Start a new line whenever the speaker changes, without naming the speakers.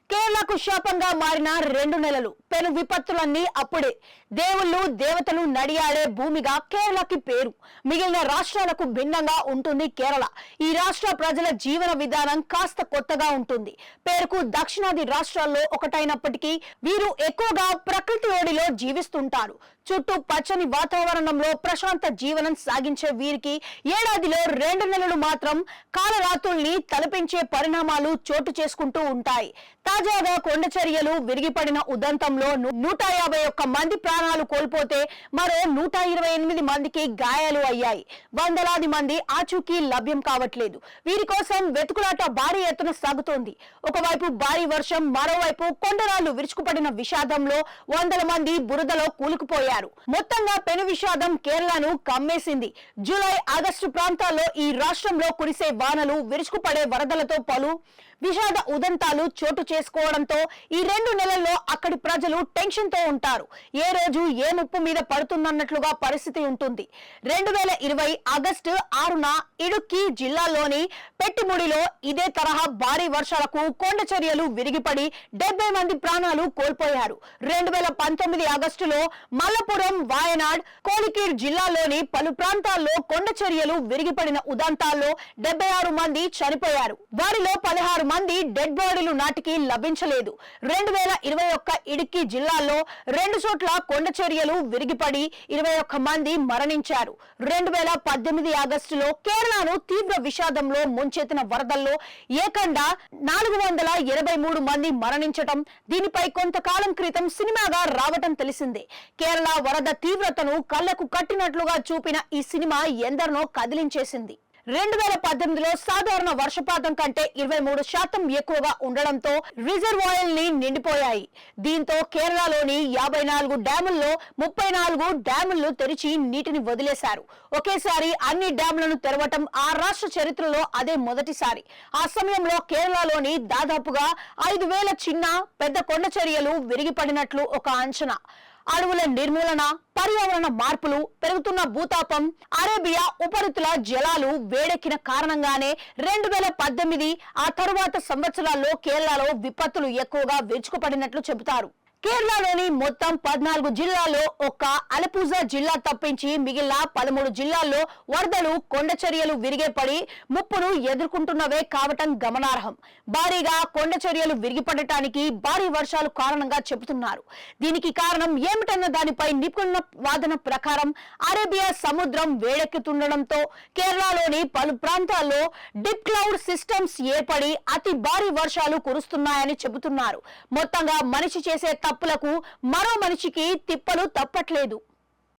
కేరళకు శాపంగా మారిన 2 నెలలు పెను విపత్తులన్నీ అప్పుడే దేవుళ్ళు దేవతలు నడియాడే భూమిగా కేరళకి పేరు. మిగిలిన రాష్ట్రాలకు భిన్నంగా ఉంటుంది కేరళ. ఈ రాష్ట్ర ప్రజల జీవన విధానం కాస్త కొత్తగా ఉంటుంది. పేరుకు దక్షిణాది రాష్ట్రాల్లో ఒకటైనప్పటికీ వీరు ఎక్కువగా ప్రకృతి ఒడిలో జీవిస్తుంటారు. చుట్టూ పచ్చని వాతావరణంలో ప్రశాంత జీవనం సాగించే వీరికి ఏడాదిలో 2 నెలలు మాత్రం కాలరాతుల్ని తలపించే పరిణామాలు చోటు చేసుకుంటూ ఉంటాయి. తాజాగా కొండచర్యలు విరిగిపడిన ఉదంతంలో 151 మంది ప్రాణాలు కోల్పోతే మరో 128 మందికి గాయాలు అయ్యాయి. వందలాది మంది ఆచూకీ లభ్యం కావట్లేదు. వీరి కోసం వెతుకులాట భారీ ఎత్తున సాగుతోంది. ఒకవైపు భారీ వర్షం, మరోవైపు కొండరాళ్లు విరుచుకుపడిన విషాదంలో వందల మంది బురదలో కూలుకుపోయారు. మొత్తంగా పెను విషాదం కేరళను కమ్మేసింది. జూలై, ఆగస్టు ప్రాంతాల్లో ఈ రాష్ట్రంలో కురిసే వానలు, విరుచుకుపడే వరదలతో పలు విషాద ఉదంతాలు చోటు చేసుకోవడంతో ఈ 2 నెలల్లో అక్కడి ప్రజలు టెన్షన్ తో ఉంటారు. ఏ రోజు ఏ ముప్పు మీద పడుతుందన్నట్లుగా పరిస్థితి ఉంటుంది. 2020 ఆగస్టు 6న ఇడుక్కి జిల్లాలోని పెట్టిముడిలో ఇదే తరహా భారీ వర్షాలకు కొండచర్యలు విరిగిపడి 70 మంది ప్రాణాలు కోల్పోయారు. 2019 ఆగస్టులో మల్లపురం, వాయనాడ్, కోలికీర్ జిల్లాలోని పలు ప్రాంతాల్లో కొండచర్యలు విరిగిపడిన ఉదంతాల్లో 76 మంది చనిపోయారు. వారిలో 16 మంది డెడ్ బాడీలు నాటికి లభించలేదు. 2021 ఇడుక్కి జిల్లాలో 2 చోట్ల కొండచర్యలు విరిగిపడి 21 మంది మరణించారు. 2018 ఆగస్టులో కేరళను తీవ్ర విషాదంలో ముంచెత్తిన వరదల్లో ఏకంగా 423 మంది మరణించటం, దీనిపై కొంతకాలం క్రితం సినిమాగా రావటం తెలిసిందే. కేరళ వరద తీవ్రతను కళ్లకు కట్టినట్లుగా చూపిన ఈ సినిమా ఎందరినో కదిలించేసింది. 2018లో సాధారణ వర్షపాతం కంటే 23% ఎక్కువగా ఉండడంతో రిజర్వాయర్లు నిండిపోయాయి. దీంతో కేరళలోని 54 డ్యాముల్లో 34 డ్యాములను తెరిచి నీటిని వదిలేశారు. ఒకేసారి అన్ని డ్యాములను తెరవటం ఆ రాష్ట్ర చరిత్రలో అదే మొదటిసారి. ఆ సమయంలో కేరళలోని దాదాపుగా 5,000 చిన్న, పెద్ద కొండచర్యలు విరిగిపడినట్లు ఒక అంచనా. అడవుల నిర్మూలన, పర్యావరణ మార్పులు, పెరుగుతున్న భూతాపం, అరేబియా ఉపరితల జలాలు వేడెక్కిన కారణంగానే 2018 ఆ తరువాత సంవత్సరాల్లో కేరళలో విపత్తులు ఎక్కువగా విరుచుకుపడినట్లు చెబుతారు. కేరళలోని మొత్తం 14 జిల్లాల్లో ఒక్క అలపుజా జిల్లా తప్పించి మిగిలిన 13 జిల్లాల్లో వరదలు, కొండచర్యలు విరిగిపడి ముప్పును ఎదుర్కొంటున్నవే కావటం గమనార్హం. భారీగా కొండచర్యలు విరిగిపడటానికి భారీ వర్షాలు కారణంగా చెబుతున్నారు. దీనికి కారణం ఏమిటన్న దానిపై నిపుణుల వాదన ప్రకారం అరేబియా సముద్రం వేడెక్కుతుండటంతో కేరళలోని పలు ప్రాంతాల్లో డిప్ క్లౌడ్ సిస్టమ్స్ ఏర్పడి అతి భారీ వర్షాలు కురుస్తున్నాయని చెబుతున్నారు. మొత్తంగా మనిషి చేసే తప్పులకు మరో మనిషికి తిప్పలు తప్పట్లేదు.